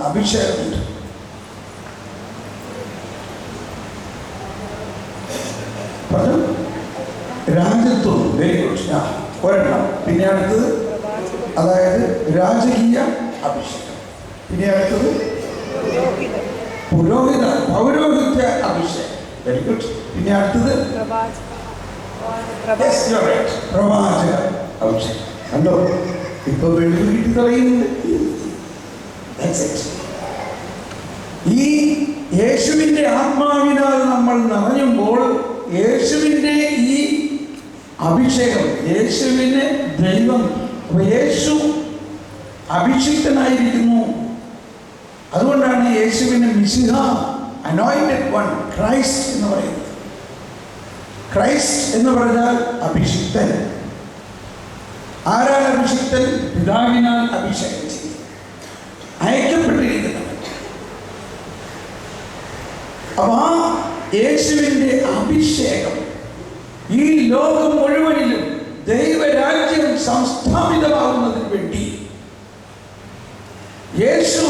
അഭിഷേകമുണ്ട്. രാജത്വം, very good, ഒരെണ്ണം. പിന്നെ അടുത്തത് അതായത് രാജകീയ അഭിഷേകം. പിന്നെ അടുത്തത് പൗരോഹിത്യ അഭിഷേകം, വെരി ഗുഡ്. പിന്നെ അടുത്തത് പ്രവാചക അഭിഷേകം. കണ്ടോ, ഇപ്പൊ വെളിവ് കിട്ടി പറയുന്നുണ്ട്. ഈ യേശുവിൻ്റെ ആത്മാവിനാൽ നമ്മൾ നിറയുമ്പോൾ യേശുവിൻ്റെ ഈ അഭിഷേകം, യേശുവിന് ദൈവം, യേശു അഭിഷിക്തനായിരിക്കുന്നു. അതുകൊണ്ടാണ് യേശുവിന് മിശിഹ, അനോയിന്റഡ് വൺ, ക്രൈസ്റ്റ് എന്ന് പറയുന്നത്. ക്രൈസ്റ്റ് എന്ന് പറഞ്ഞാൽ അഭിഷിക്തൻ. ആരാണ് അഭിഷിക്തൻ? പിതാവിനാൽ അഭിഷേകം ചെയ്തു അയക്കപ്പെട്ടിരിക്കുന്നവൻ. അപ്പൊ ആ യേശുവിൻ്റെ അഭിഷേകം ഈ ലോകം മുഴുവനിലും ദൈവരാജ്യം സംസ്ഥാപിതമാകുന്നതിന് വേണ്ടി യേശു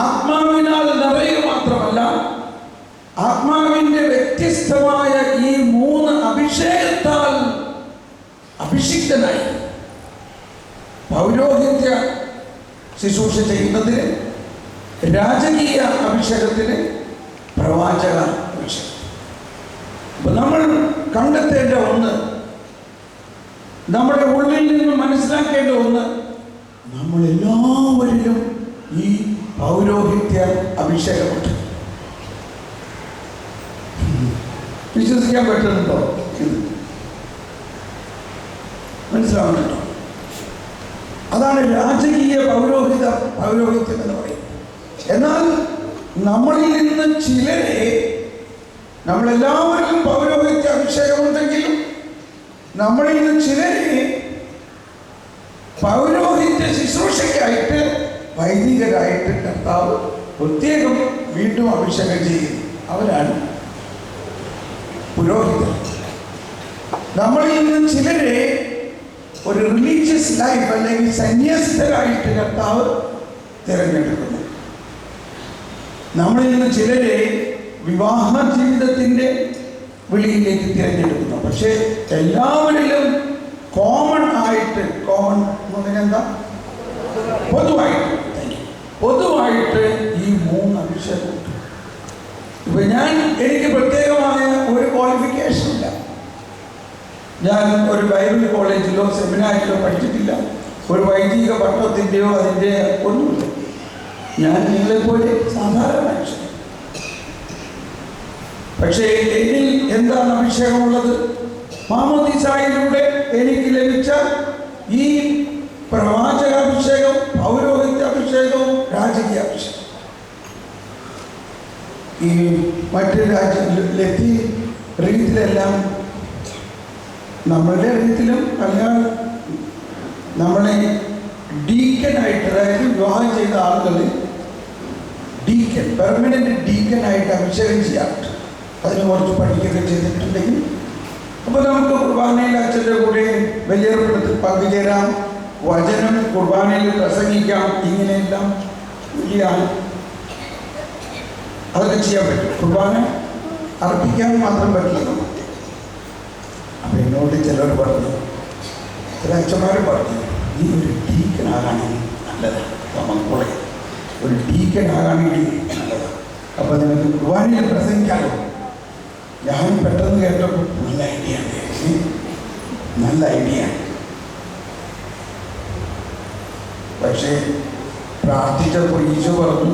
ആത്മാവിനാൽ നിറയുക മാത്രമല്ല, ആത്മാവിൻ്റെ വ്യത്യസ്തമായ ഈ 3 അഭിഷേകത്താൽ അഭിഷിക്തനായി പൗരോഹിത്യ ശുശ്രൂഷ ചെയ്യുന്നതിന്, രാജകീയ അഭിഷേകത്തിന്, പ്രവാചക അഭിഷേകം. അപ്പൊ നമ്മൾ കണ്ടെത്തേണ്ട ഒന്ന്, നമ്മുടെ ഉള്ളിൽ നിന്ന് മനസ്സിലാക്കേണ്ട ഒന്ന്, നമ്മളെല്ലാവരിലും ഈ പൗരോഹിത്യ അഭിഷേകമുണ്ട്. വിശ്വസിക്കാൻ പറ്റുന്നുണ്ടോ? മനസ്സിലാവുന്നുണ്ടോ? അതാണ് രാജകീയ പൗരോഹിത്യം എന്ന് പറയുന്നത്. എന്നാൽ നമ്മളിൽ നിന്ന് ചിലരെ, നമ്മളെല്ലാവരിലും പൗരോഹിത്യ അഭിഷേകമുണ്ടെങ്കിലും നമ്മളിൽ നിന്ന് ചിലരെ പൗരോഹിത്യ ശുശ്രൂഷയ്ക്കായിട്ട്, വൈദികരായിട്ട് കർത്താവ് പ്രത്യേകം വീണ്ടും അഭിഷേകം ചെയ്യുന്നു. അവരാണ് പുരോഹിതർ. നമ്മളിൽ നിന്ന് ചിലരെ ഒരു റിലീജിയസ് ലൈഫ് അല്ലെങ്കിൽ സന്യാസിതരായിട്ട് കർത്താവ് തിരഞ്ഞെടുക്കുന്നു. നമ്മളിൽ നിന്ന് ചിലരെ വിവാഹ ജീവിതത്തിൻ്റെ വിളിയിലേക്ക് തിരഞ്ഞെടുക്കുന്നു. പക്ഷേ എല്ലാവരിലും കോമൺ ആയിട്ട്, എന്താ, പൊതുവായിട്ട് ഈ 3 അഭിഷേകമുണ്ട്. ഇപ്പൊ എനിക്ക് പ്രത്യേകമായ ഒരു ക്വാളിഫിക്കേഷൻ ഇല്ല. ഞാൻ ഒരു ബൈബിൾ കോളേജിലോ സെമിനാരിലോ പഠിച്ചിട്ടില്ല. ഒരു വൈദിക പട്ടത്തിൻ്റെയോ അതിൻ്റെ ഒന്നുമില്ല. ഞാൻ നിങ്ങളെപ്പോലെ സാധാരണ മനുഷ്യൻ. പക്ഷേ എന്നിൽ എന്താണ് അഭിഷേകമുള്ളത്? മാമോദീസായിലൂടെ എനിക്ക് ലഭിച്ച ഈ പ്രവാചകാഭിഷേകം, പൗരോഹിത്യ അഭിഷേകവും രാജകീയ അഭിഷേകം. ഈ മറ്റ് ലത്തി റീതിയിലെല്ലാം, നമ്മളുടെ റീതിയിലും അല്ലെങ്കിൽ നമ്മളെ ഡീക്കനായിട്ട്, അതായത് വിവാഹം ചെയ്ത ആളുകൾ ഡീക്കൻ, പെർമനന്റ് ഡീക്കനായിട്ട് അഭിഷേകം ചെയ്യാറുണ്ട്. അതിന് കുറച്ച് പഠിക്കുകയൊക്കെ ചെയ്തിട്ടുണ്ടെങ്കിൽ അപ്പോൾ നമുക്ക് കുർബാനയിൽ അച്ഛൻ്റെ കൂടെ വലിയർപ്പെടുത്തി പങ്കുചേരാം, വചനം കുർബാനയിൽ പ്രസംഗിക്കാം, ഇങ്ങനെയെല്ലാം വലിയാണ്. അതൊക്കെ ചെയ്യാൻ പറ്റും. കുർബാന അർപ്പിക്കാൻ മാത്രം പറ്റില്ല നമുക്ക്. അപ്പം എന്നോട് ചിലർ പറഞ്ഞു, ചില അച്ഛന്മാർ പറഞ്ഞു, നീ ഒരു ഡീക്കനാകാണെങ്കിൽ നല്ലതാണ്, നമുക്കുള്ള ഒരു ഡീക്കനാകാണെങ്കിൽ നല്ലതാണ്. അപ്പോൾ നിനക്ക് കുർബാനയിൽ പ്രസംഗിക്കാമല്ലോ. ഞാൻ പെട്ടെന്ന് കേട്ടപ്പോൾ നല്ല ഐഡിയ ആണ്, നല്ല ഐഡിയ. പക്ഷേ പ്രാർത്ഥിച്ചപ്പോൾ ഈശോ പറഞ്ഞു,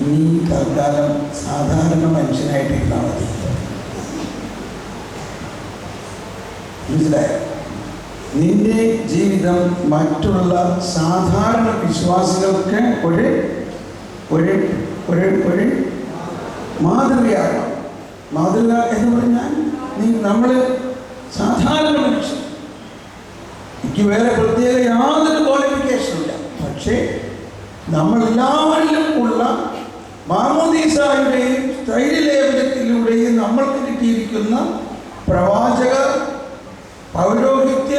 നീ തൽക്കാലം സാധാരണ മനുഷ്യനായിട്ടിരുന്നാൽ മതി. മനസ്സിലായോ? നിന്റെ ജീവിതം മറ്റുള്ള സാധാരണ വിശ്വാസികൾക്ക് ഒരു ഒരു ഒരു ഒരു മാതൃകയാകണം. മാതൃക എന്ന് പറഞ്ഞാൽ നമ്മൾ സാധാരണ മനുഷ്യൻ, എനിക്ക് വേറെ പ്രത്യേക യാതൊരു ക്വാളിഫിക്കേഷനില്ല. പക്ഷേ നമ്മളെല്ലാവരിലും ഉള്ള മാമോദീസായുടെയും സ്ഥൈര്യലേപനത്തിലൂടെയും നമ്മൾക്ക് കിട്ടിയിരിക്കുന്ന പ്രവാചക, പൗരോഹിത്യ,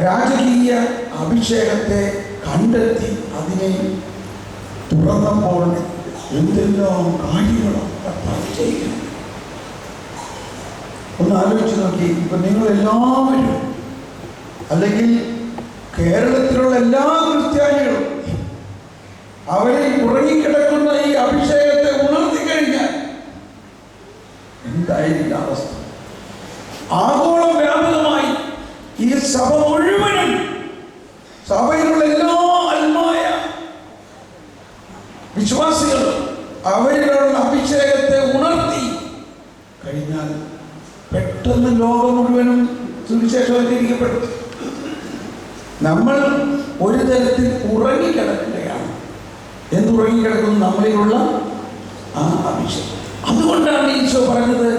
രാജകീയ അഭിഷേകത്തെ കണ്ടെത്തി അതിനെ തുറന്നപ്പോൾ എന്തെല്ലാം കാര്യങ്ങളാണ് കർത്താവ് ചെയ്യുന്നത്. ഒന്ന് ആലോചിച്ച് നോക്കി. ഇപ്പം നിങ്ങളെല്ലാവരും, അല്ലെങ്കിൽ കേരളത്തിലുള്ള എല്ലാ ക്രിസ്ത്യാനികളും അവരിൽ ഉറങ്ങിക്കിടക്കുന്ന ഈ അഭിഷേകത്തെ ഉണർത്തി കഴിഞ്ഞാൽ എന്തായിരിക്കും അവസ്ഥ? ആഗോളം വ്യാപകമായി ഈ സഭ മുഴുവനും, സഭയിലുള്ള എല്ലാ ആത്മായ വിശ്വാസികളും അവരിലുള്ള അഭിഷേകത്തെ ഉണർത്തി കഴിഞ്ഞാൽ പെട്ടെന്ന് ലോകം മുഴുവനും സുവിശേഷവൽക്കരിക്കപ്പെടും. നമ്മൾ ഒരു തരത്തിൽ ഉറങ്ങിക്കിടക്കുകയാണ്. എന്തുറങ്ങിക്കിടക്കുന്നു? നമ്മളിലുള്ള ആ അഭിഷേകം. അതുകൊണ്ടാണ് ഈശോ പറഞ്ഞത്,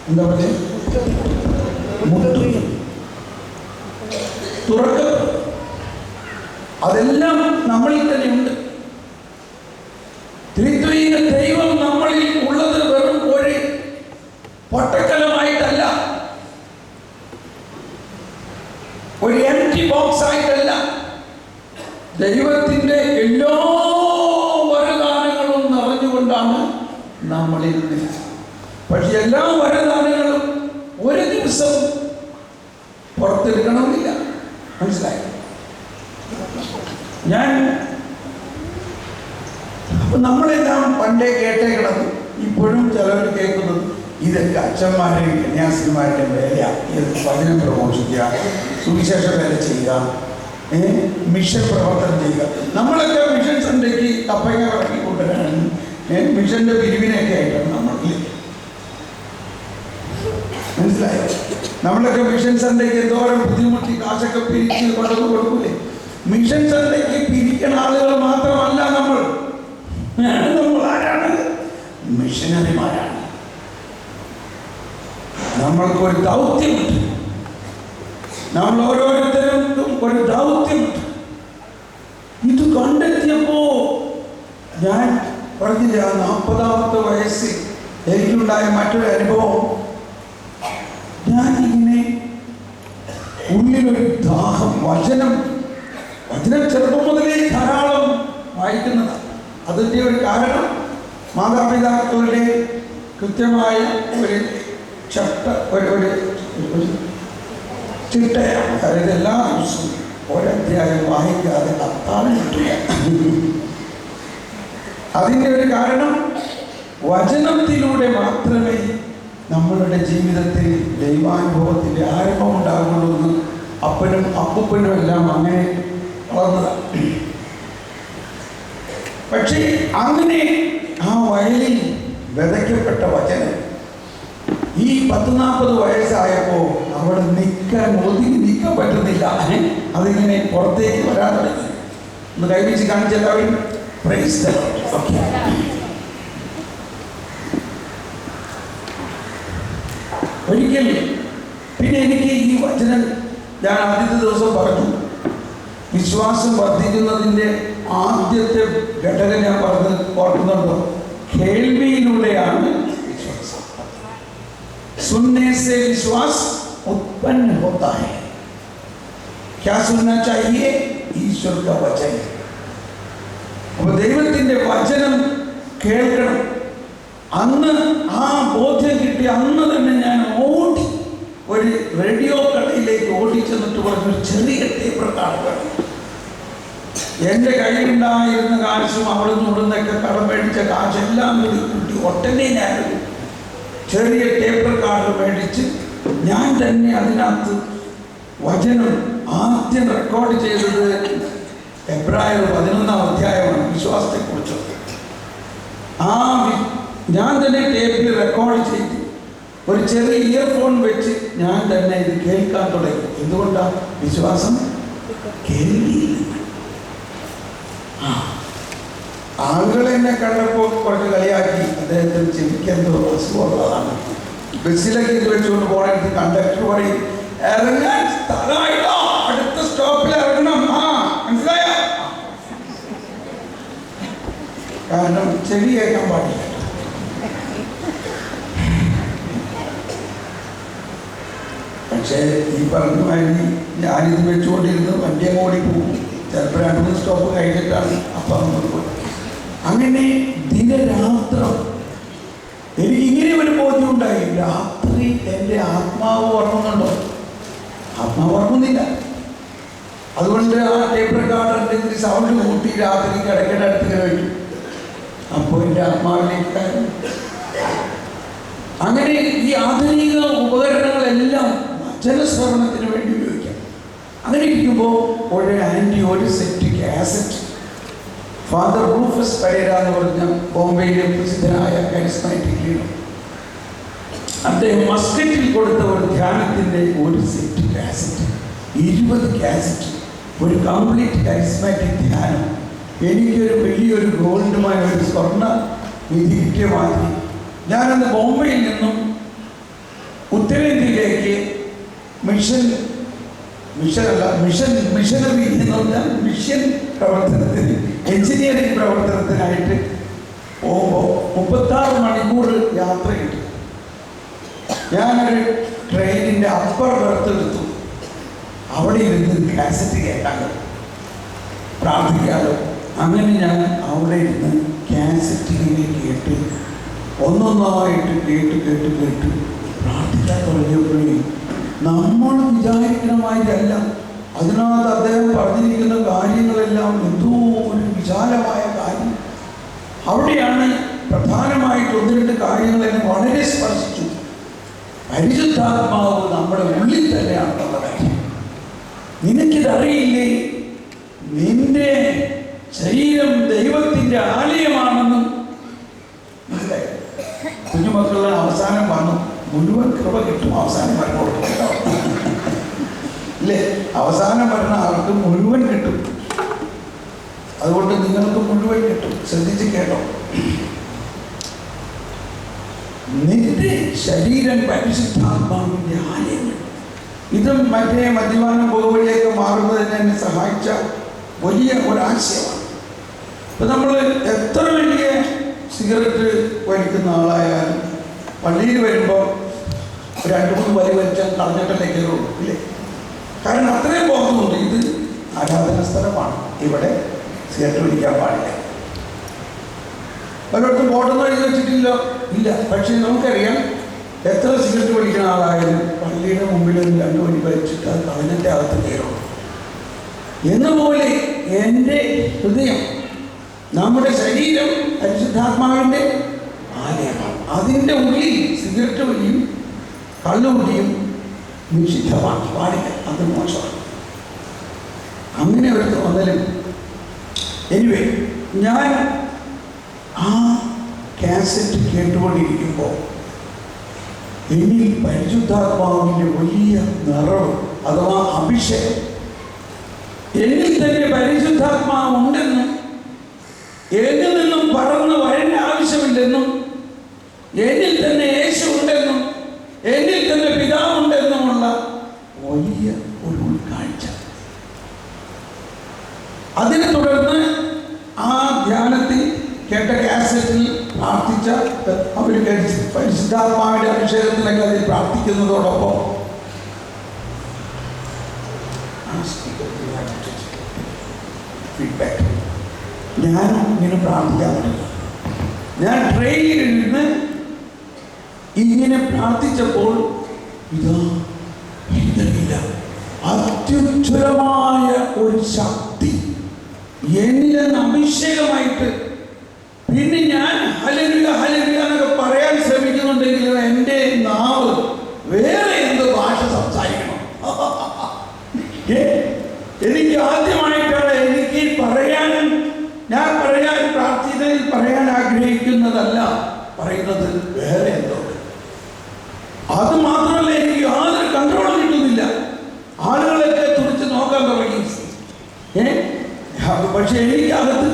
എന്താ പറയുക, തുറക്കപ്പെടും. അതെല്ലാം നമ്മളിൽ തന്നെയുണ്ട്. ത്രിത്വൈക ദൈവം നമ്മളിൽ ഉള്ളത് വെറും ഒരു പൊട്ടക്കലമായിട്ടല്ല, ഒരു എംപ്റ്റി ബോക്സ് ആയിട്ടല്ല. ദൈവത്തിൻ്റെ എല്ലാ വരദാനങ്ങളും നിറഞ്ഞുകൊണ്ടാണ് നമ്മളിൽ നിൽക്കുന്നത്. പക്ഷെ എല്ലാ വരദാനങ്ങളും ഒരു ദിവസം പുറത്തെടുക്കണമെന്നില്ല. മനസ്സിലായി? അപ്പൊ നമ്മളെല്ലാം പണ്ടേ കേട്ടേ കിടന്നു. ഇപ്പോഴും ചിലവർ കേൾക്കുന്നത് ഇതൊക്കെ അച്ഛന്മാരുടെയും കന്യാസിമാരുടെയും വേലയാണ്. ഇത് വചനം പ്രഘോഷിക്കുക, സുവിശേഷ വേല ചെയ്യുക, മിഷൻ പ്രവർത്തനം ചെയ്യുക. നമ്മളൊക്കെ മിഷൻ സൺഡേക്ക് കപ്പങ്ങ ഇറക്കി കൊണ്ടുവരാണ്, മിഷന്റെ പിരിവിനൊക്കെ ആയിട്ടാണ് നമ്മളിൽ. മനസ്സിലായോ? നമ്മളൊക്കെ മിഷൻ സൺഡേക്ക് എന്തോരം ബുദ്ധിമുട്ടി കാശൊക്കെ പിരിച്ച് കൊണ്ടു കൊടുക്കൂലേ? മിഷൻ സൺഡേക്ക് പിരിക്കുന്ന ആളുകൾ മാത്രമല്ല നമ്മൾ ആരാണ്? മിഷനറിമാരാണ്. നമ്മൾക്കൊരു ദൗത്യമുണ്ട്. നമ്മൾ ഓരോരുത്തരും ഒരു ദൗത്യമുണ്ട്. ഇത് കണ്ടെത്തിയപ്പോ ഞാൻ പറഞ്ഞില്ല, 40ാമത്തെ വയസ്സിൽ എനിക്കുണ്ടായ മറ്റൊരു അനുഭവം. ഞാൻ ഇങ്ങനെ ഉള്ളിലൊരു ദാഹം, വചനം ചെറുപ്പം മുതലേ ധാരാളം വായിക്കുന്നതാണ്. അതിൻ്റെ ഒരു കാരണം മാതാപിതാക്കളുടെ കൃത്യമായ ഒരു ചിട്ടയാണ്. അതായത് എല്ലാ ദിവസവും ഒരധ്യായം വായിക്കാതെ അത്താഴം കിട്ടില്ല. അതിൻ്റെ ഒരു കാരണം വചനത്തിലൂടെ മാത്രമേ നമ്മളുടെ ജീവിതത്തിൽ ദൈവാനുഭവത്തിൻ്റെ ആരംഭം ഉണ്ടാകുള്ളൂ എന്ന് അപ്പനും അപ്പൂപ്പനും എല്ലാം അങ്ങനെ വളർന്നതാണ്. പക്ഷേ അങ്ങനെ ആ വയലിൽ വിതയ്ക്കപ്പെട്ട വചനം ഈ 10-40 വയസ്സായപ്പോൾ അവിടെ ഒതുങ്ങി നിൽക്കാൻ പറ്റുന്നില്ല. അതിങ്ങനെ പുറത്തേക്ക് വരാൻ തുടങ്ങി. ഒന്ന് കൈവച്ച് കാണിച്ചെല്ലാവരും പ്രൈസ് ദി ലോർഡ്. ഒരിക്കൽ പിന്നെ എനിക്ക് ഈ വചനം, ഞാൻ ആദ്യത്തെ ദിവസം പറഞ്ഞു, വിശ്വാസം വർദ്ധിക്കുന്നതിൻ്റെ ആദ്യത്തെ ഘടകം ഞാൻ പറഞ്ഞത് ഓർക്കുന്നുണ്ടോ? കേൾവിയിലൂടെയാണ് വിശ്വാസം. सुनने से विश्वास उत्पन्न होता है. क्या सुनना चाहिए? ईश्वर का वचन. അപ്പോൾ ദൈവത്തിൻ്റെ വചനം കേൾക്കണം. അന്ന് ആ ബോധ്യം കിട്ടി. അന്ന് തന്നെ ഞാൻ ഓടി ഒരു റേഡിയോ കടയിലേക്ക് ഓടിച്ചെന്നിട്ട് പറഞ്ഞു, ചെറിയ ടേപ്പ് റെക്കോർഡർ വേണം. എൻ്റെ കയ്യിലുണ്ടായിരുന്ന കാശും അവിടെ നിന്നൊക്കെ കടം മേടിച്ച കാശെല്ലാം കൂട്ടി ഒട്ടനെ ഞാനൊരു ചെറിയ ടേപ്പ് റെക്കോർഡർ മേടിച്ച് ഞാൻ തന്നെ അതിനകത്ത് വചനം ആദ്യം റെക്കോർഡ് ചെയ്തത് എബ്രായർ 11-ാം അധ്യായമാണ്, വിശ്വാസത്തെക്കുറിച്ച്. ഞാൻ തന്നെ ടേപ്പിൽ റെക്കോർഡ് ചെയ്ത് ഒരു ചെറിയ ഇയർഫോൺ വെച്ച് ഞാൻ തന്നെ ഇത് കേൾക്കാൻ തുടങ്ങി. എന്തുകൊണ്ടാണ്? വിശ്വാസം കേൾവിയിൽ. ആളുകൾ എന്നെ കണ്ടപ്പോൾ കുറച്ച് കളിയാക്കി, അദ്ദേഹത്തിന് ചെവിക്കെന്തോ അസുഖമുള്ളതാണ്. ബസ്സിലൊക്കെ ഇത് വെച്ചുകൊണ്ട് പോകണമെങ്കിൽ കണ്ടക്ടർ പറയും, ഇറങ്ങാൻ സ്ഥലമായിട്ടോ, അടുത്ത സ്റ്റോപ്പിൽ ഇറങ്ങണം. മനസ്സിലായോ? കാരണം ചെവി കേൾക്കാൻ പാടില്ല. പക്ഷേ ഈ പറഞ്ഞ മാതിരി ഞാനിത് വെച്ചുകൊണ്ടിരുന്ന് വണ്ടി അങ്ങോടി പോകും. ചിലപ്പോൾ 2-3 സ്റ്റോപ്പ് കഴിഞ്ഞിട്ടാണ് പറന്നുപോയി. അങ്ങനെ ദിനരാത്രം എനിക്കിങ്ങനെ ഒരു ബോധ്യം ഉണ്ടായി. രാത്രി എൻ്റെ ആത്മാവ് ഉറങ്ങുന്നുണ്ടോ? ആത്മാവ് ഉറങ്ങുന്നില്ല. അതുകൊണ്ട് ആ ടേപ്പ് റെക്കോർഡറിൻ്റെ ഇത്തിരി സൗണ്ട് കൂട്ടി രാത്രി കിടക്കേണ്ട അടുത്ത് കഴിക്കും. അപ്പോൾ എൻ്റെ ആത്മാവിലേക്ക് അങ്ങനെ ഈ ആധുനിക ഉപകരണങ്ങളെല്ലാം വചനശ്രവണത്തിന് വേണ്ടി ഉപയോഗിക്കാം. അങ്ങനെ ഇരിക്കുമ്പോൾ ഒരു set cassette father Rufus Pereira എന്ന് പറഞ്ഞ ബോംബെയിലെ പ്രസിദ്ധനായ കരിസ്മാറ്റിക് ലീഡർ, അദ്ദേഹം മസ്കറ്റിൽ കൊടുത്ത ഒരു ധ്യാനത്തിൻ്റെ ഒരു സെറ്റ് കാസറ്റ്, 20 കാസറ്റ്, ഒരു കംപ്ലീറ്റ് കരിസ്മാറ്റിക് ധ്യാനം. എനിക്കൊരു വലിയൊരു ഗോൾഡുമായ ഒരു സ്വർണ്ണ നിധി കിട്ടിയ മാതിരി ഞാനന്ന് ബോംബെയിൽ നിന്നും ഉത്തരേന്ത്യയിലേക്ക് മിഷനറി എന്ന് പറഞ്ഞാൽ മിഷൻ പ്രവർത്തനത്തിന്, എഞ്ചിനീയറിംഗ് പ്രവർത്തനത്തിനായിട്ട് പോകുമ്പോൾ 36 മണിക്കൂർ യാത്രയുണ്ട്. ഞാനൊരു ട്രെയിനിൻ്റെ അപ്പർ ബർത്ത് എടുത്തു. അവിടെ ഇരുന്ന് കാസറ്റ് കേട്ടാലോ, പ്രാർത്ഥിക്കാലോ. അങ്ങനെ ഞാൻ അവിടെ ഇരുന്ന് കാസറ്റിനെ കേട്ട് ഒന്നൊന്നായിട്ട് കേട്ട് പ്രാർത്ഥിക്കാൻ തുടങ്ങിയപ്പോഴേ നമ്മൾ വിചാരിക്കണമായിട്ടല്ല, അതിനകത്ത് അദ്ദേഹം പറഞ്ഞിരിക്കുന്ന കാര്യങ്ങളെല്ലാം എന്തോ ഒരു വിശാലമായ കാര്യം. അവിടെയാണ് പ്രധാനമായിട്ട് 1-2 കാര്യങ്ങൾ എന്നെ വളരെ സ്പർശിച്ചു. പരിശുദ്ധാത്മാവ് നമ്മുടെ ഉള്ളിൽ തന്നെയാണെന്നുള്ള കാര്യം. നിനക്കിതറിയില്ലേ? നിന്റെ ശരീരം ദൈവത്തിൻ്റെ ആലയമാണെന്നും. മനസ്സിലായി? കുഞ്ഞുമക്കളുടെ അവസാനം വന്നു മുഴുവൻ കൃപ കിട്ടും. അവസാനം വരുമ്പോൾ ഇല്ലേ? അവസാനം വരുന്ന ആൾക്ക് മുഴുവൻ കിട്ടും. അതുകൊണ്ട് നിങ്ങൾക്ക് മുഴുവൻ കിട്ടും. ശ്രദ്ധിച്ച് കേട്ടോ. നിന്റെ ശരീരം പരിശുദ്ധാത്മാവിൻ്റെ ആലയങ്ങൾ. ഇതും മറ്റേ മദ്യപാനം പുകവലിയൊക്കെ മാറുന്നതിന് എന്നെ സഹായിച്ച വലിയ ഒരാശയമാണ്. ഇപ്പം നമ്മൾ എത്ര വലിയ സിഗരറ്റ് വലിക്കുന്ന ആളായാലും പള്ളിയിൽ വരുമ്പോൾ 2-3 വലി വലിച്ചാൽ കളഞ്ഞിട്ടല്ലേ കയറുള്ളൂ, ഇല്ലേ? കാരണം അത്രയും ബോധമുണ്ട്. ഇത് ആരാധന സ്ഥലമാണ്, ഇവിടെ സിഗരറ്റ് വലിക്കാൻ പാടില്ല. പലയിടത്തും ബോർഡൊന്നും എഴുതി വെച്ചിട്ടില്ല, ഇല്ല. പക്ഷേ നമുക്കറിയാം, എത്ര സിഗരറ്റ് വലിക്കുന്ന ആളായാലും പള്ളിയുടെ മുമ്പിൽ 2 വലി വലിച്ചിട്ട് അത് കളഞ്ഞിട്ടേ അകത്ത് കയറുള്ളൂ. എന്നപോലെ എൻ്റെ ഹൃദയം, നമ്മുടെ ശരീരം പരിശുദ്ധാത്മാവിൻ്റെ ആലയമാണ്. അതിൻ്റെ ഉള്ളിൽ സിഗരറ്റ് വലിയും കള്ളുകുടിയും നിഷിദ്ധമാണ്, പാടില്ല, അത് മോശമാണ്. അങ്ങനെ ഒരു തോന്നലും. എനിവേ, ഞാൻ ആ കാസറ്റ് കേട്ടുകൊണ്ടിരിക്കുമ്പോൾ എന്നിൽ പരിശുദ്ധാത്മാവിൻ്റെ വലിയ നിറവ് അഥവാ അഭിഷേകം, എന്നിൽ തന്നെ പരിശുദ്ധാത്മാവുണ്ടെന്നും എന്നിൽ നിന്നും പറന്ന് വരേണ്ട ആവശ്യമില്ലെന്നും എന്നിൽ തന്നെ യേശു ഉണ്ടെന്നും എന്നിൽ തന്നെ പിതാവുണ്ടെന്നുമുള്ള വലിയ ഒരു ഉൾക്കാഴ്ച. അതിനെ തുടർന്ന് ആ ധ്യാനത്തിൽ കേട്ട കാസറ്റിൽ പ്രാർത്ഥിച്ച അവർ പരിശുദ്ധാത്മാവിൻ്റെ അഭിഷേകത്തിലൊക്കെ അതിൽ പ്രാർത്ഥിക്കുന്നതോടൊപ്പം ഫീഡ്ബാക്ക് ഞാനും ഇങ്ങനെ പ്രാർത്ഥിക്കാൻ തുടങ്ങി. ഞാൻ ട്രെയിനിലിരുന്ന് ഇങ്ങനെ പ്രാർത്ഥിച്ചപ്പോൾ ഇതാ എനിക്കറിയില്ല, അത്യുജ്വലമായ ഒരു ശക്തി എന്നിൽ നിന്ന് അഭിഷേകമായിട്ട്. പിന്നെ ഞാൻ ഹല്ലേലൂയ ഹല്ലേലൂയ എന്നൊക്കെ പറയാൻ ശ്രമിക്കുന്നുണ്ടെങ്കിലും എൻ്റെ നാവ് വേറെ എന്തോ ഭാഷ സംസാരിക്കണം. എനിക്ക് ആദ്യമായിട്ടാണ് എനിക്ക് ഞാൻ പറയാൻ പ്രാർത്ഥനയിൽ പറയാൻ ആഗ്രഹിക്കുന്നതല്ല പറയുന്നത്, വേറെ എന്തോ. അത് മാത്രമല്ല, എനിക്ക് യാതൊരു കൺട്രോളും കിട്ടുന്നില്ല. ആളുകളൊക്കെ തുറിച്ച് നോക്കാൻ തുടങ്ങി. പക്ഷെ എനിക്കകത്ത്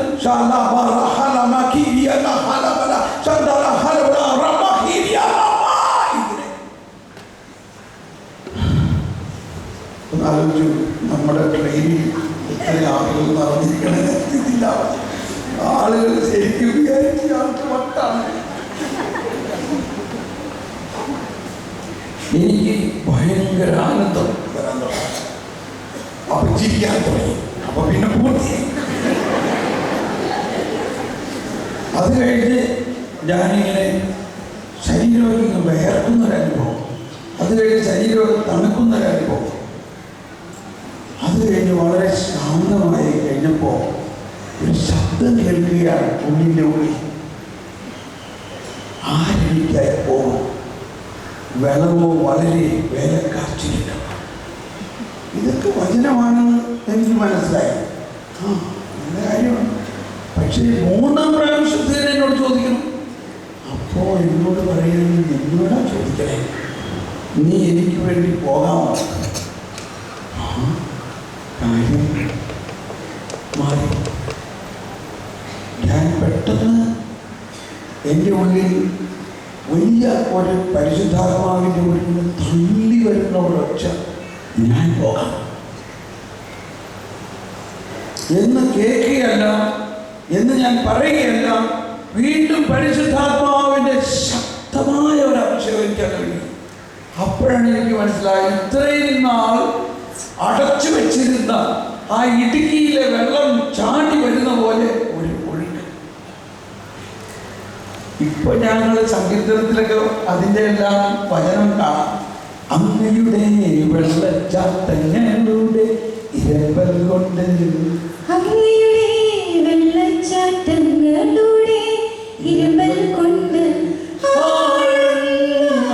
ആലോചിച്ചു, നമ്മുടെ ട്രെയിനിൽ എത്ര ആളുകൾ നടന്നിരിക്കണമെന്നില്ല. ആളുകൾ ശരിക്കും വിചാരിച്ച ആൾക്ക് വട്ടാണ്. എനിക്ക് ഭയങ്കര ആനന്ദം വരാൻ തുടങ്ങി. അപ്പൊ ചിരിക്കാൻ തുടങ്ങി. അപ്പൊ പിന്നെ പൂർത്തിയായി. അത് കഴിഞ്ഞ് ഞാനിങ്ങനെ ശരീരമൊക്കെ ഇങ്ങനെ വിയർക്കുന്നൊരനുഭവം, അത് കഴിഞ്ഞ് ശരീരമൊക്കെ തണുക്കുന്നൊരനുഭവം. അത് കഴിഞ്ഞ് വളരെ ശാന്തമായി കഴിഞ്ഞപ്പോൾ ഒരു ശബ്ദം കേൾക്കുകയാണ് ഉള്ളിൻ്റെ ഉള്ളിൽ. ആരെനിക്കായി പോകും, വെള്ളമോ വളരെ വേലക്കാച്ചില്ല. ഇതൊക്കെ വചനമാണെന്ന് എനിക്ക് മനസ്സിലായി. നല്ല കാര്യമാണ്. പക്ഷേ 3-ാം പ്രാവശ്യത്തിൽ എന്നോട് ചോദിക്കണം. അപ്പോൾ എന്നോട് പറയുന്നത് എന്നോടാ ചോദിക്കണേ, നീ എനിക്ക് വേണ്ടി പോകാമോ? കാര്യം മാറി. ഞാൻ പെട്ടെന്ന് എൻ്റെ ഉള്ളിൽ വലിയ ഒരു പരിശുദ്ധാത്മാവിൻ്റെ ഉള്ളിൽ നിന്ന് തള്ളി വരുന്ന ഒരൊച്ച, ഞാൻ പോകാം എന്ന് കേൾക്കുകയല്ല, എന്ന് ഞാൻ പറയുകയല്ല. വീണ്ടും പരിശുദ്ധാത്മാവിൻ്റെ ശക്തമായ ഒരു അഭിഷേകം എനിക്ക് കഴിയും. അപ്പോഴാണ് എനിക്ക് മനസ്സിലായത്, ഇത്രയും നാൾ അടച്ചു വെച്ചിരുന്ന ആ ഇടുക്കിയിലെ വെള്ളം ചാടി വരുന്ന പോലെ ഒരു ഒഴുക്ക്. ഇപ്പൊ ഞങ്ങൾ സങ്കീർത്തനത്തിലൊക്കെ അതിൻ്റെ എല്ലാം വചനം കാണാം. അങ്ങയുടെ വെള്ളച്ചാട്ടങ്ങളുടെ ഇരമ്പൽ കൊണ്ട്, അങ്ങയുടെ വെള്ളച്ചാട്ടങ്ങളുടെ ഇരമ്പൽ കൊണ്ട്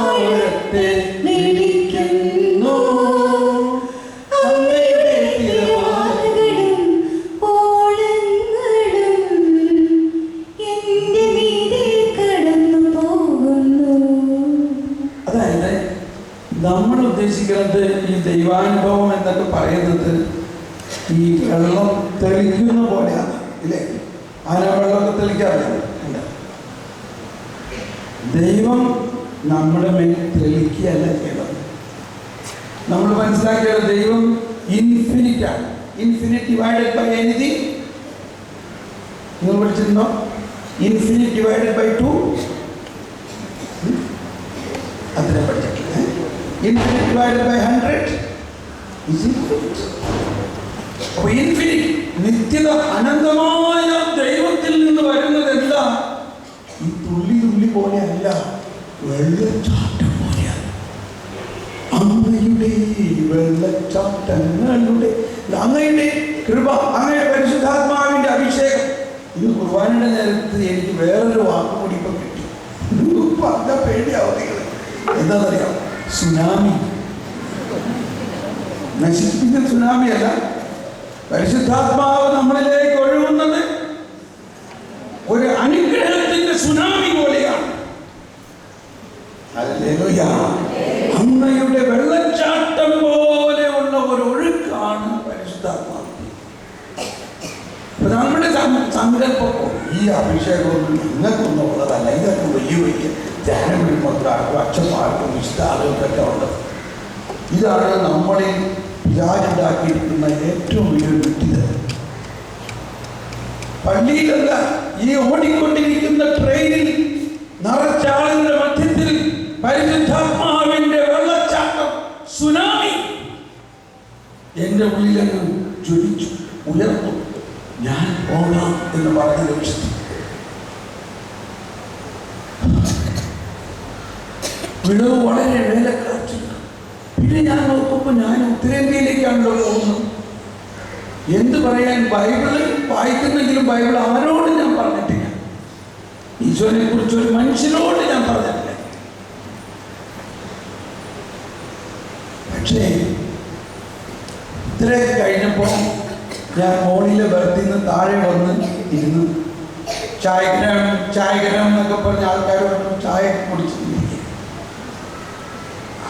ആഴത്തെ വിളിക്കുന്നു. അങ്ങയുടെ തിരമാലകളും ഓളങ്ങളും എൻ്റെ മീതെ കടന്നു പോകുന്നു. അതായത് നമ്മൾ ഉദ്ദേശിക്കുന്നത് ഈ ദൈവാനുഭവം എന്നൊക്കെ പറയുന്നത് ഈ വെള്ളം തെളിക്കുന്ന പോലെയാണ്, ഇല്ലേ? ആരാ വെള്ളമൊക്കെ തെളിക്കാറില്ല. ദൈവം നമ്മുടെ മേൽ തെളിക്കുകയല്ല ചെയ്യണം. നമ്മൾ മനസ്സിലാക്കിയത് ദൈവം ഇൻഫിനിറ്റാണ്. ഇൻഫിനിറ്റ് ഡിവൈഡഡ് ബൈ എനിത്തിങ് നിങ്ങൾ പഠിച്ചിരുന്നോ? ഇൻഫിനിറ്റ് ഡിവൈഡഡ് ബൈ 2 അതിനെ പഠിച്ചിട്ടില്ല. Infinite divided by 100 is infinite. അപ്പോൾ ഇൻഫിനിറ്റ്, നിത്യത, അനന്തമായ ദൈവത്തിൽ നിന്ന് വരുന്നത് എന്താ? ഈ തുള്ളി തുള്ളി പോലെയല്ല, വെള്ളച്ചാട്ടം പോലെയാണ്. അങ്ങയുടെ വെള്ളച്ചാട്ടങ്ങളുടെ, അങ്ങയുടെ കൃപ, അങ്ങയുടെ പരിശുദ്ധാത്മാവിൻ്റെ അഭിഷേകം. ഇത് കുർബാനയുടെ നേരത്ത് എനിക്ക് വേറൊരു വാക്കുകൂടി ഇപ്പം കിട്ടി. പറഞ്ഞ പേടിയാവും. എന്താണെന്നറിയാം? സുനാമി. നശിപ്പിക്കുന്ന സുനാമി അല്ല, പരിശുദ്ധാത്മാവ് നമ്മളിലേക്ക് ഒഴുകുന്നത് ഒരു അനുഗ്രഹത്തിന്റെ സുനാമി പോലെയാണ്. ഹല്ലേലൂയ. അങ്ങയുടെ വെള്ളച്ചാട്ടം പോലെയുള്ള ഒരു ഒഴുക്കാണ് പരിശുദ്ധാത്മാവ്. നമ്മുടെ സങ്കല്പം, ഈ അഭിഷേകമൊന്നും നിങ്ങൾക്കൊന്നും ഉള്ളതല്ല, ഇതൊക്കെ വലിയ വലിയ ധ്യാനവിടുമ്പോഴാർക്കും അച്ഛന്മാർക്കും വിശുദ്ധ ആളുകൾക്കൊക്കെ ഉള്ളത്. ഇതാണ് നമ്മളിൽ വിചാരിണ്ടാക്കിയിരിക്കുന്ന ഏറ്റവും വലിയൊരു വിട്ടിത്. പള്ളിയിലല്ല, ഈ ഓടിക്കൊണ്ടിരിക്കുന്ന ട്രെയിനിൽ നിറച്ചാളുകളുടെ മധ്യത്തിൽ പരിശുദ്ധാത്മാവിന്റെ വെള്ളച്ചാട്ടം, സുനാമി എൻ്റെ ഉള്ളിലങ്ങ് ജ്വലിച്ചു, ഉയർന്നു. ഞാൻ പോകാം എന്ന് പറഞ്ഞ നിമിഷത്തിൽ വിളവ് വളരെ വേലക്കാച്ചു. പിന്നെ ഞാൻ നോക്കുമ്പോൾ ഞാൻ ഉത്തരേന്ത്യയിലേക്കാണല്ലോ പോകുന്നത്. എന്ത് പറയാൻ, ബൈബിള് വായിക്കുന്നെങ്കിലും ബൈബിൾ ആരോട് ഞാൻ പറഞ്ഞിട്ടില്ല. ഈശോനെ കുറിച്ച് ഒരു മനുഷ്യനോട് ഞാൻ പറഞ്ഞിട്ടില്ല. പക്ഷേ ഇത്രയൊക്കെ കഴിഞ്ഞപ്പോൾ ഞാൻ മോളിലെ ബർത്തിൽ നിന്ന് താഴെ വന്ന് ഇരുന്ന് ചായഗ്രാം എന്നൊക്കെ പറഞ്ഞ ആൾക്കാർ വന്നു ചായ കുടിച്ചിരിക്കും.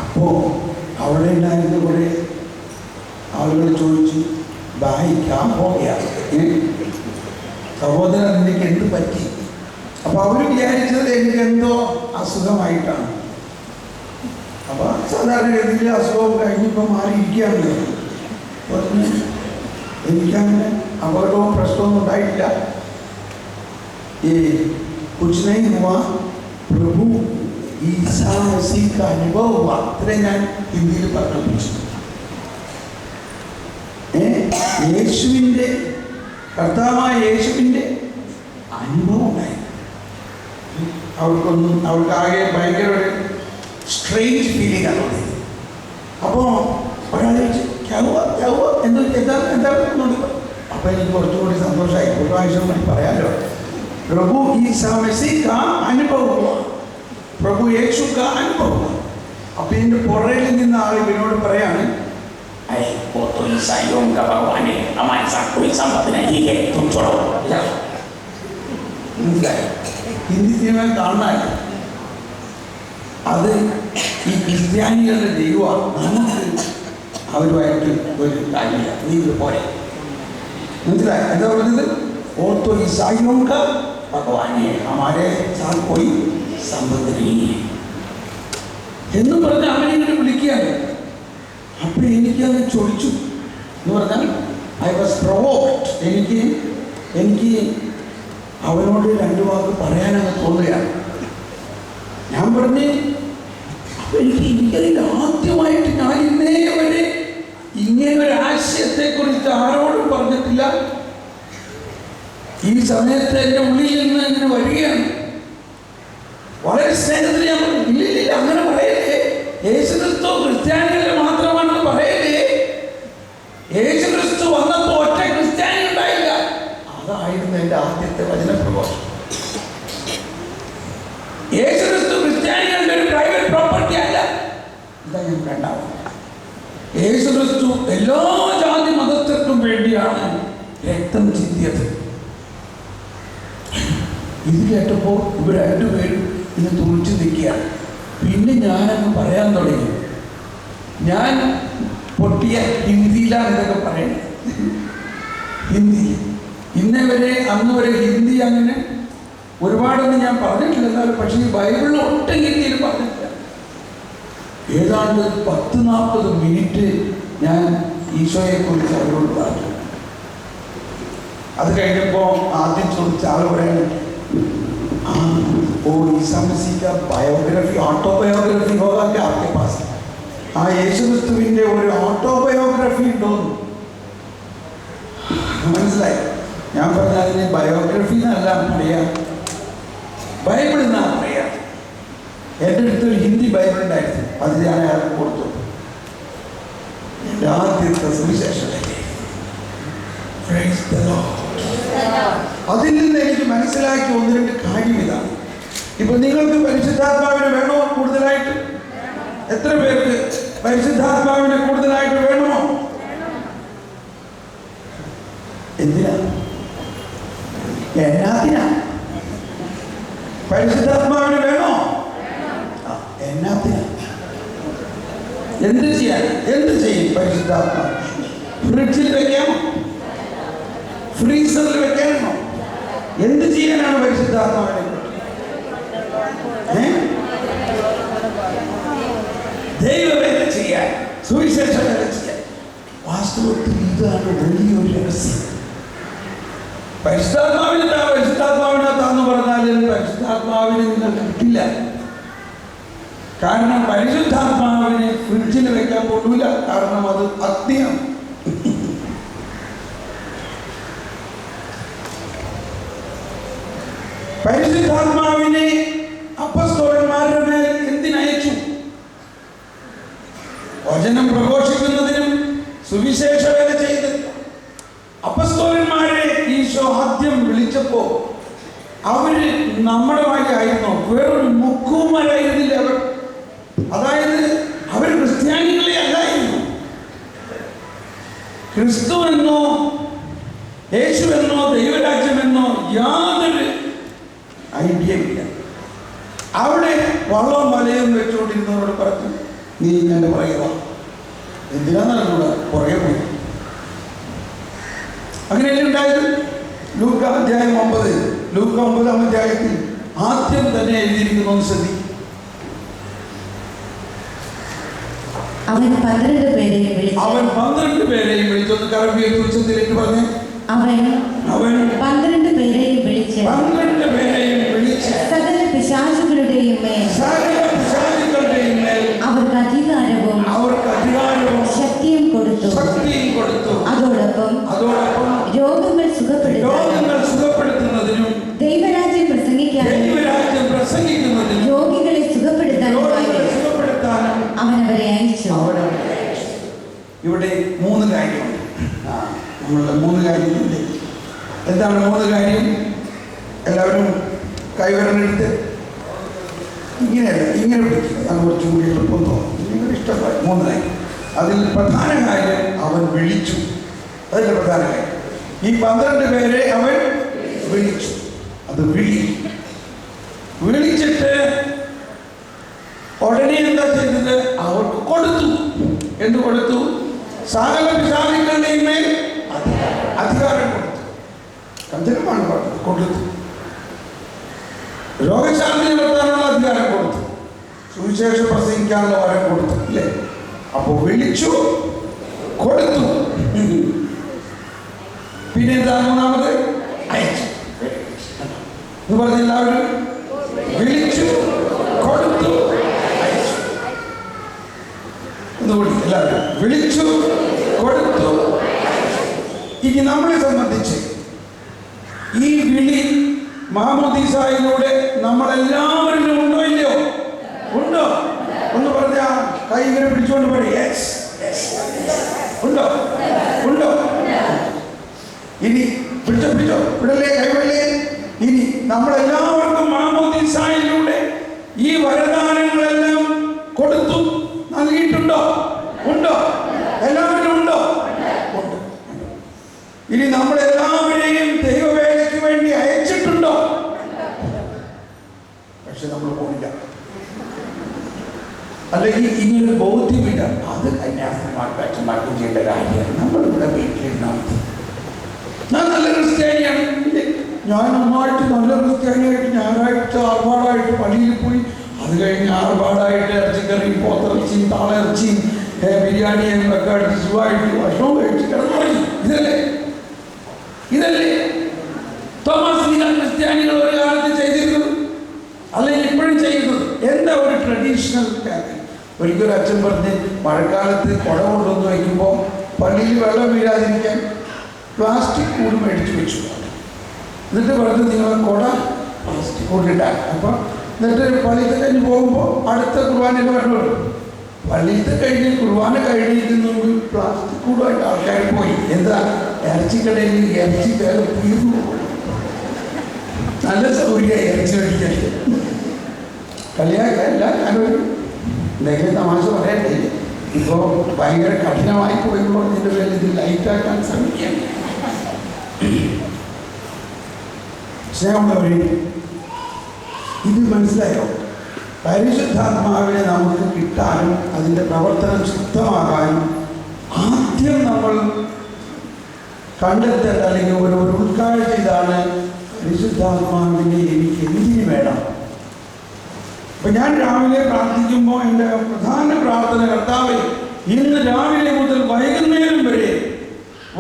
അപ്പോൾ അവിടെ ഉണ്ടായിരുന്ന കുറേ ആളുകൾ ചോദിച്ചു, ഭായി ക്യാ ഹോ ഗയാ, സഹോദരൻ നിനക്ക് എന്ത് പറ്റി? അപ്പോൾ അവർ വിചാരിച്ചത് എനിക്ക് എന്തോ അസുഖമായിട്ടാണ്. അപ്പോൾ സാധാരണ രീതിയിൽ അസുഖം കഴിഞ്ഞിപ്പോൾ മാറിയിരിക്കുകയാണല്ലോ. പറഞ്ഞ് എനിക്കങ്ങനെ അപകടവും പ്രശ്നമൊന്നും ഉണ്ടായിട്ടില്ല. ഈ കുछ नहीं हुआ, प्रभु ईसा मसीह का अनुभव हुआ. ഇത്രയും ഞാൻ ഹിന്ദിയിൽ പറഞ്ഞു. യേശുവിൻ്റെ, കർത്താവായ യേശുവിൻ്റെ അനുഭവം ഉണ്ടായി. അവൾക്ക് ആകെ ഭയങ്കര ഒരു സ്ട്രേഞ്ച് ഫീലിംഗ് ആണ് തോന്നിയത്. അപ്പോൾ ഒരാൾ എന്താ അപ്പോൾ എനിക്ക് കുറച്ചുകൂടി സന്തോഷമായി. ഒരു പ്രാവശ്യം കൂടി പറയാമല്ലോ. प्रभु ईसा मसीह का अनुभव हुआ, प्रभु यीशु का अनुभव हुआ. അപ്പോൾ ഇതിൻ്റെ പുറകിൽ നിന്ന് ആൾ ഇവനോട് പറയാണ്, वो तो ईसाइयों का भगवान है, हमारे साथ कोई संबंध नहीं है, तुम छोड़ो. മനസ്സിലായോ? ഹിന്ദി സിനിമ കാണാൻ അത് ഈ ക്രിസ്ത്യാനികളുടെ ദൈവമാണ്. നമുക്ക് അവരുമായിട്ട് ഒരു കാര്യമില്ല, നീ ഇത് പോലെ. മനസ്സിലായോ എന്താ പറഞ്ഞത്? वो तो ईसाइयों का भगवान है, हमारे साथ कोई संबंध नहीं है എന്ന് പറഞ്ഞ് അവനിങ്ങനെ വിളിക്കുകയാണ്. അപ്പം എനിക്കത് ചൊടിച്ചു എന്ന് പറഞ്ഞാൽ ഐ വാസ് പ്രൊവോക്ഡ്. എനിക്ക് അവനോട് രണ്ട് വാക്ക് പറയാനങ്ങ് തോന്നുകയാണ്. ഞാൻ പറഞ്ഞ് അപ്പം എനിക്കതിൽ ആദ്യമായിട്ട് ഞാൻ ഇന്നേ വരെ ഇങ്ങനെ ഒരു ആശയത്തെക്കുറിച്ച് ആരോടും പറഞ്ഞിട്ടില്ല. ഈ സമയത്ത് എൻ്റെ ഉള്ളിൽ നിന്ന് ഇങ്ങനെ വരികയാണ്. വളരെ സ്നേഹത്തിൽ ഞാൻ പറഞ്ഞു, ഇല്ലില്ല അങ്ങനെ പറയല്ലേ, യേശുക്രിസ്തു ക്രിസ്ത്യാനികളുടെ മാത്രമാണെന്ന് പറയല്ലേ. യേശുക്രിസ്തു വന്നപ്പോൾ ഒറ്റ ക്രിസ്ത്യാനി ഉണ്ടായില്ല. അതായിരുന്നു എൻ്റെ ആദ്യത്തെ വചനപ്രഘോഷം. യേശുക്രിസ്തു ക്രിസ്ത്യാനികളുടെ ഒരു പ്രൈവറ്റ് പ്രോപ്പർട്ടി അല്ല. ഇതാ ഞാൻ രണ്ടാമത്. യേശുക്രിസ്തു എല്ലാ ജാതി മതസ്ഥർക്കും വേണ്ടിയാണ് രക്തം ചിന്തിയത്. ഇത് കേട്ടപ്പോൾ ഇവർ രണ്ടുപേരും ഇന്ന് തുറിച്ച് നിൽക്കുകയാണ്. പിന്നെ ഞാനങ്ങ് പറയാൻ തുടങ്ങി. ഞാൻ പൊട്ടിയ ഹിന്ദിയിലാണ് ഇതൊക്കെ പറയുന്നത്. ഹിന്ദി ഇന്നേ വരെ അന്ന് വരെ ഹിന്ദി അങ്ങനെ ഒരുപാടൊന്നും ഞാൻ പറഞ്ഞിട്ടില്ല. എന്നാലും പക്ഷേ ഈ ബൈബിളിൽ ഒട്ടും ഹിന്ദിയിൽ പറഞ്ഞിട്ടില്ല. ഏതാണ്ട് 40-40 മിനിറ്റ് ഞാൻ ഈശോയെക്കുറിച്ച് അവരോട് പറഞ്ഞു. അത് കഴിഞ്ഞപ്പോൾ ആദ്യം ചോദിച്ച ആൾ പറയുന്നത്, वो ईसा मसीह का बायोग्राफी ऑटोबायोग्राफी होगा क्या आपके पास? हाँ യേശുക്രിസ്തുവിൻ്റെ ഒരു ഓട്ടോബയോഗ്രഫി ഉണ്ടോന്ന് മനസ്സിലായി. ഞാൻ പറഞ്ഞ അതിന് ബയോഗ്രഫി എന്നല്ല പറയാ, ബൈബിൾ എന്നാണ് പറയാ. എൻ്റെ അടുത്തൊരു ഹിന്ദി ബൈബിൾ ഉണ്ടായിരുന്നു, അത് ഞാൻ അയാൾക്ക് കൊടുത്തു. എൻ്റെ ആദ്യത്തെ സുവിശേഷമല്ലേ. അതിൽ നിന്ന് എനിക്ക് മനസ്സിലാക്കി 1-2 കാര്യം ഇതാണ്. ഇപ്പൊ നിങ്ങൾക്ക് പരിശുദ്ധാത്മാവിനെ വേണോ കൂടുതലായിട്ട്? എത്ര പേർക്ക് പരിശുദ്ധാത്മാവിനെ കൂടുതലായിട്ട് വേണമോ? എന്തിനാ? എന്നാത്തിനാ? പരിശുദ്ധാത്മാവിനെ വേണോ? എന്നാത്തിനാ? എന്ത് ചെയ്യാൻ? എന്ത് ചെയ്യും പരിശുദ്ധാത്മാവ്? ഫ്രിഡ്ജിൽ വെക്കാമോ? ഫ്രീസറിൽ വെക്കാനോ? എന്ത് ചെയ്യാനാണ് പരിശുദ്ധാത്മാവിനെ? ദൈവവേല ചെയ്യാൻ, സുവിശേഷ വേല ചെയ്യാൻ. വാസ്തവത്തിൽ ഇതാണ് വലിയൊരു രഹസ്യം. പരിശുദ്ധാത്മാവിനകത്താന്ന് പറഞ്ഞാൽ പരിശുദ്ധാത്മാവിനെ നിങ്ങൾ കിട്ടില്ല. കാരണം പരിശുദ്ധാത്മാവിനെ ഫ്രിഡ്ജിൽ വെക്കാൻ പോകില്ല. കാരണം അത് അഗ്നിയാണ്. പരിശുദ്ധാത്മാവിനെ അപ്പസ്തോലന്മാരുടെ മേൽ എന്തിനയച്ചു? വചനം പ്രഘോഷിക്കുന്നതിനും സുവിശേഷ വേല ചെയ്ത്. അപ്പസ്തോലന്മാരെ ഈശോ ആദ്യം വിളിച്ചപ്പോ അവര് നമ്മുടെ വഴിയായിരുന്നു, വേറൊരു മുക്കുമാരായിരുന്നില്ല അവർ. അതായത് അവർ ക്രിസ്ത്യാനികളെ അല്ലായിരുന്നു. ക്രിസ്തുവെന്നോ യേശുവെന്നോ ദൈവരാജ്യമെന്നോ യാതൊരു ഐഡിയ ഇല്ല. അവിടെ വള്ളവും വലയും വെച്ചുകൊണ്ടിരുന്നവരോട് പറഞ്ഞു, നീ ഇങ്ങനെ പറയുക. എന്തിനാന്നറിഞ്ഞൂടാ, പുറകെ പോയി. അങ്ങനെയല്ലേ ഉണ്ടായത്? ലൂക്ക അധ്യായം 9, ലൂക്ക 9-ാം അധ്യായത്തിൽ ആദ്യം തന്നെ എഴുതിയിരിക്കുന്നു. ശ്രദ്ധി. അവൻ 12 പേരെയും വിളിച്ചൊന്ന് കറവിയെ ഉച്ചത്തിലേക്ക് പറഞ്ഞേ. അവൻ 12 പേരെയും വിളിച്ച് സകല പിശാചുകളുടെയും മേൽ അവർക്ക് അധികാരവും ശക്തിയും കൊടുത്തു. അതോടൊപ്പം രോഗങ്ങൾ സുഖപ്പെടുത്തുന്നതിനും ദൈവരാജ്യം പ്രസംഗിക്കാനും നമ്മളുടെ 3 കാര്യത്തിൻ്റെ എന്താണ് 3 കാര്യം? എല്ലാവരും കൈവിരലെടുത്ത് ഇങ്ങനെ പിടിക്കുക. ഞാൻ കുറച്ചും കൂടി എളുപ്പം തോന്നും. നിങ്ങളുടെ ഇഷ്ടമായി 3 കാര്യം. അതിൽ പ്രധാന കാര്യം അവൻ വിളിച്ചു. അതിൻ്റെ പ്രധാന കാര്യം ഈ 12 പേരെ അവൻ വിളിച്ചു. അത് വിളിച്ചിട്ട് ഉടനെ എന്താ ചെയ്തത്? അവർക്ക് കൊടുത്തു. എന്ത് കൊടുത്തു? സകല പിശാചുക്കളുടെയും മേൽ അധികാരം കൊടുത്തു. കഞ്ചനമാണ് പറഞ്ഞത്. കൊടുത്തു. രോഗശാന്തി നടത്താനുള്ള അധികാരം കൊടുത്തു. സുവിശേഷം പ്രസംഗിക്കാനുള്ള വരം കൊടുത്തു. അല്ലേ? അപ്പോൾ വിളിച്ചു, കൊടുത്തു. പിന്നെ എന്താ 3-ാമത്? അയച്ചു. എന്ന് പറഞ്ഞ എല്ലാവരും വിളിച്ചു, കൊടുത്തു, അയച്ചു. എന്നുകൂടി എല്ലാവരും വിളിച്ചു, കൊടുത്തു. ഇനി നമ്മളെ സംബന്ധിച്ച് ഈ വിളി മാമോദീസായിലൂടെ നമ്മളെല്ലാവരിലും ഉണ്ടോ ഇല്ലയോ? ഉണ്ടോ? ഒന്ന് പറഞ്ഞ കൈ ഇങ്ങനെ പിടിച്ചുകൊണ്ട് പറയും യെസ്. ഉണ്ടോ? ഉണ്ടോ? ഇനി പിടിച്ചോ വിടല്ലേ, കൈവിടല്ലേ. ഇനി നമ്മളെല്ലാവർക്കും മാമോദീസായിലൂടെ ഈ വരദാനങ്ങളെല്ലാം കൊടുത്തു, നൽകിയിട്ടുണ്ടോ? ഉണ്ടോ? എല്ലാവരും ഉണ്ടോ? ഉണ്ട്. ഇനി നമ്മളെല്ലാവരെയും ദൈവവേലയ്ക്ക് വേണ്ടി അയച്ചിട്ടുണ്ടോ? പക്ഷെ നമ്മൾ പോയില്ല. അല്ലെങ്കിൽ ഇനിയൊരു ബോധ്യമില്ല. അത് കന്യാസ്ത്രീമാർക്ക് അച്ഛന്മാർക്കും ചെയ്യേണ്ട കാര്യമാണ്. നമ്മളിവിടെ വീട്ടിലിരുന്നാൽ ഞാൻ നല്ല ക്രിസ്ത്യാനിയാണ്. ഞാൻ നന്നായിട്ട് നല്ല ക്രിസ്ത്യാനിയായിട്ട് ഞായറാഴ്ച ആർഭാടായിട്ട് പള്ളിയിൽ പോയി, അത് കഴിഞ്ഞ് ആർഭാടായിട്ട് ഇറച്ചിക്കറിയും പോത്തിറച്ചിയും താളിറച്ചിയും ബിരിയാണിയും ഒക്കെ അടിച്ച് സുഖമായിട്ട് ഭക്ഷണവും കഴിച്ച് കിടന്നുറങ്ങി. ഇതല്ലേ തോമസ് ക്രിസ്ത്യാനികൾ ഒരു കാലത്ത് ചെയ്തിരുന്നത്, അല്ലെങ്കിൽ ഇപ്പോഴും ചെയ്യുന്നത്? എന്താ ഒരു ട്രഡീഷണൽ കാര്യം? ഒരിക്കലും അച്ഛൻ പറഞ്ഞ് മഴക്കാലത്ത് കുട കൊണ്ടുവന്ന് വയ്ക്കുമ്പോൾ പള്ളിയിൽ വെള്ളം വീഴാതിരിക്കാൻ പ്ലാസ്റ്റിക് കൂട് മേടിച്ച് വെച്ചു. എന്നിട്ട് പറഞ്ഞ് നിങ്ങളെ കുട പ്ലാസ്റ്റിക് കൂടിട്ടാൽ. അപ്പം എന്നിട്ട് പള്ളിയിലത്തെ കഴിഞ്ഞ് പോകുമ്പോൾ അടുത്ത കുർബാനയിൽ പറഞ്ഞു, പള്ളിയിലത്തെ കഴിഞ്ഞ് കുർബാന കഴിഞ്ഞിരിക്കുന്ന പ്ലാസ്റ്റിക് കൂടുമായിട്ട് ആൾക്കാർ പോയി. എന്താ? ഇറച്ചിക്കടയിൽ ഇറച്ചി തീർന്നു. നല്ല സൗകര്യമായി ഇറച്ചി മേടിക്കാൻ. കളിയാക്കല്ല, ഞാനൊരു എന്തെങ്കിലും തമാശ പറയട്ടെ. ഇപ്പോൾ ഭയങ്കര കഠിനമായി പോയപ്പോൾ ഇതിൻ്റെ പേരിൽ ഇത് ലൈറ്റാക്കാൻ ശ്രമിക്കാം. സ്നേഹമുള്ളവരെ, ഇത് മനസ്സിലായോ? പരിശുദ്ധാത്മാവിനെ നമുക്ക് കിട്ടാനും അതിൻ്റെ പ്രവർത്തനം ശുദ്ധമാകാനും ആദ്യം നമ്മൾ കണ്ടെത്തേണ്ട അല്ലെങ്കിൽ ഒരു ഉൾക്കാഴ്ച ഇതാണ്: പരിശുദ്ധാത്മാവിനെ എനിക്ക് എന്തിനു വേണം? അപ്പം ഞാൻ രാവിലെ പ്രാർത്ഥിക്കുമ്പോൾ എൻ്റെ പ്രധാന പ്രാർത്ഥന, കർത്താവേ, ഇന്ന് രാവിലെ മുതൽ വൈകുന്നേരം വരെ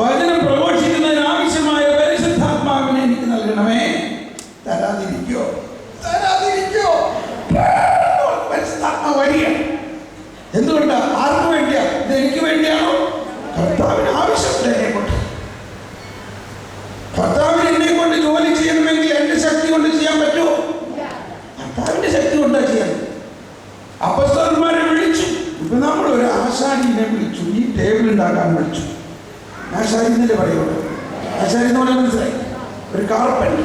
വചനം പ്രഘോഷിക്കുന്നതിന് ആവശ്യമായ പരിശുദ്ധാത്മാവിനെ എനിക്ക് നൽകണമേ. തരാതിരിക്കോ? പരിശുദ്ധാത്മാവ് വരിക. എന്തുകൊണ്ടാ? ആർക്ക് വേണ്ടിയാ? ഇത് എനിക്ക് വേണ്ടിയാണോ? കർത്താവിന് ആവശ്യമില്ല എന്നെ കൊണ്ട്. കർത്താവിന് എന്നെ കൊണ്ട് ജോലി ചെയ്യണമെങ്കിൽ എൻ്റെ ശക്തി കൊണ്ട് ചെയ്യാൻ പറ്റുമോ? കർത്താവിൻ്റെ ശക്തി കൊണ്ടാ ചെയ്യാൻ. അപ്പോസ്തലന്മാരെ വിളിച്ചു. ഇപ്പൊ നമ്മളൊരു ആശാരിനെ വിളിച്ചു, ഈ ടേബിൾ ഉണ്ടാക്കാൻ വിളിച്ചു. ആശാരി എന്നല്ലേ പറയുള്ളൂ. ആശാരി എന്ന് പറയാൻ മനസ്സിലായി? ഒരു കാർപ്പൻ്റർ.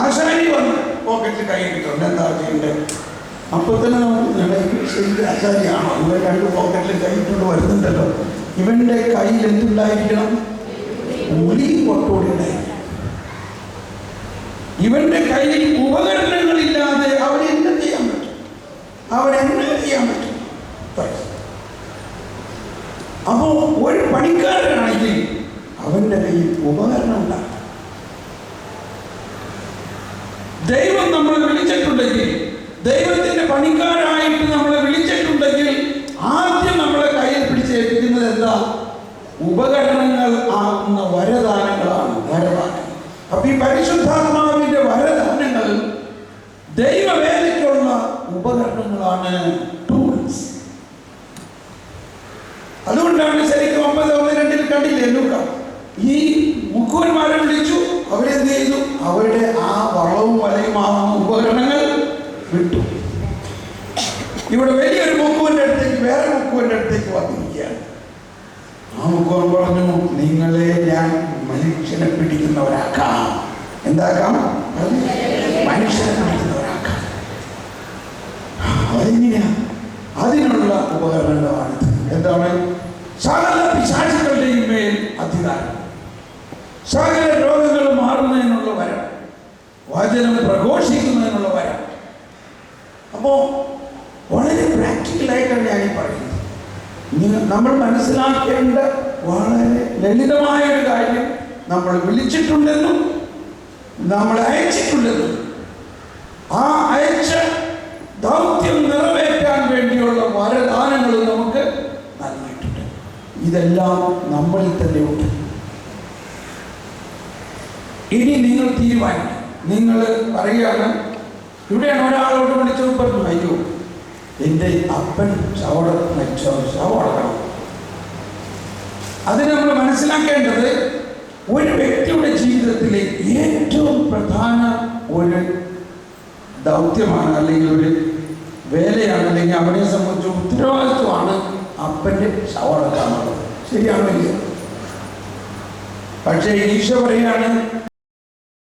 ആശാരി വന്ന് പോക്കറ്റിൽ കൈ കിട്ടുന്നുണ്ട്, എന്താ ചെയ്യേണ്ടത്? അപ്പോൾ തന്നെ നമുക്ക് ശരി ആശാരിയാണോ? ഇവൻ 2 പോക്കറ്റിൽ കൈ ഇട്ടുകൊണ്ട് വരുന്നുണ്ടല്ലോ. ഇവൻ്റെ കയ്യിൽ എന്തുണ്ടായിരിക്കണം? ഉളി കൊട്ടോടി ഉണ്ടായിരിക്കണം. ഇവന്റെ കയ്യിൽ ഉപകരണങ്ങളില്ലാതെ അവനെന്ത് ചെയ്യാൻ പറ്റും? അപ്പോൾ ഒരു പണിക്കാരനാണെങ്കിൽ അവന്റെ കയ്യിൽ ഉപകരണം ഉണ്ടാകും. ദൈവം നമ്മളെ വിളിച്ചിട്ടുണ്ടെങ്കിൽ, ദൈവത്തിന്റെ പണിക്കാരായിട്ട് നമ്മളെ വിളിച്ചിട്ടുണ്ടെങ്കിൽ, ആദ്യം നമ്മളെ കയ്യിൽ പിടിച്ചേൽപ്പിക്കുന്നത് എന്താ? ഉപകരണങ്ങൾ ആകുന്ന വരദാനങ്ങളാണ്. അപ്പൊ ഈ പരിശുദ്ധാത്മാവിന്റെ വരദാനങ്ങൾ ദൈവവേലയ്ക്കുള്ള ഉപകരണങ്ങളാണ്, ടൂൾസ്. അതുകൊണ്ടാണ് ശരിക്കും 9:1-2 കണ്ടില്ലേ ലൂക്ക? ഈ മുക്കുവന്മാരെ വിളിച്ചു, അവരെന്ത് ചെയ്തു? അവരുടെ ആ വളവും വലയുമാകുന്ന ഉപകരണങ്ങൾ വിട്ടു. ഇവിടെ വലിയൊരു മുക്കുവന്റെ അടുത്തേക്ക് വേറെ മുക്കുവന്റെ അടുത്തേക്ക് വന്നിരിക്കുകയാണ്. ആ മുക്കുവൻ പറഞ്ഞു, നിങ്ങളെ ഞാൻ മനുഷ്യനെ പിടിക്കുന്നവരാക്കാം. എന്താക്കാം? മനുഷ്യനെ പിടിക്കുന്നവരാക്കാം. അതെങ്ങനെയാ? അതിനുള്ള ഉപകരണങ്ങളാണിത്. എന്താണ്? സകല പിശാചുക്കളുടെയും മേൽ അധികാരം, സകല രോഗങ്ങൾ മാറുന്നതിനുള്ള വരം, വചനം പ്രഘോഷിക്കുന്നതിനുള്ള വരം. അപ്പോ വളരെ പ്രാക്ടിക്കലായിട്ടാണ് ഞാൻ ഈ പറയുന്നത്. നമ്മൾ മനസ്സിലാക്കേണ്ട വളരെ ലളിതമായ ഒരു കാര്യം, നമ്മൾ വിളിച്ചിട്ടുണ്ടെന്നും നമ്മൾ അയച്ചിട്ടുണ്ടെന്നും ആ അയച്ച ദൗത്യം നിറവേറ്റാൻ വേണ്ടിയുള്ള വരദാനങ്ങളും നമുക്ക് നൽകിയിട്ടുണ്ട്. ഇതെല്ലാം നമ്മളിൽ തന്നെ ഉണ്ട്. ഇനി നിങ്ങൾ തീരുമാനിക്കും. നിങ്ങൾ പറയുകയാണ്, ഇവിടെയാണ് ഒരാളോട് വിളിച്ചത് പറഞ്ഞു, അയ്യോ എൻ്റെ അപ്പൻ ശവടക്കണം. അത് നമ്മൾ മനസ്സിലാക്കേണ്ടത് ഒരു വ്യക്തിയുടെ ജീവിതത്തിലെ ഏറ്റവും പ്രധാന ഒരു ദൗത്യമാണ്, അല്ലെങ്കിൽ ഒരു വേലയാണ്, അല്ലെങ്കിൽ അവനെ സംബന്ധിച്ച ഉത്തരവാദിത്വമാണ് അപ്പൻ്റെ ശവടക്കാന്നുള്ളത്. ശരിയാണോ? പക്ഷേ ഈശോ പറയാണ്,